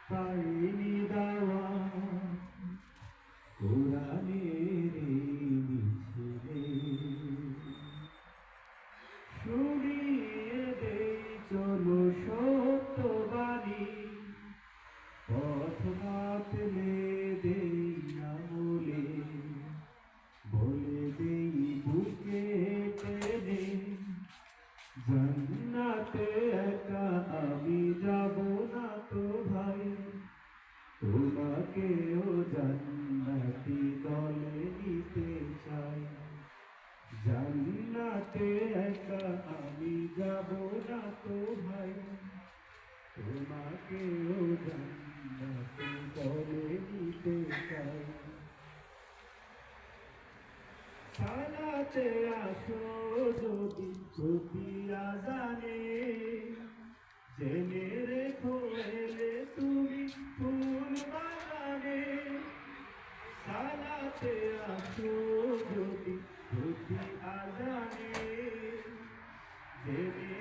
পাইনি দাওয়া কোরআনের মিছিলে শুনিয়ে দেই চলো সত্যবাণী পথ মাপলে দেই আমলে বলে দেই বুকে টেনে জান্নাতে একা আমি যাব না তো ভাই তোমাকেও জান্নাতি দলে নিতে চাই জান্নাতে একা আমি যাব না তো ভাই তোমাকেও জান্নাতি দলে নিতে চাই সালাতে আসো যদি প্রতি আজানে জেনে রেখো এলে তুমি ফুল বাগানে সালাতে আসো যদি প্রতি আজানে জেনে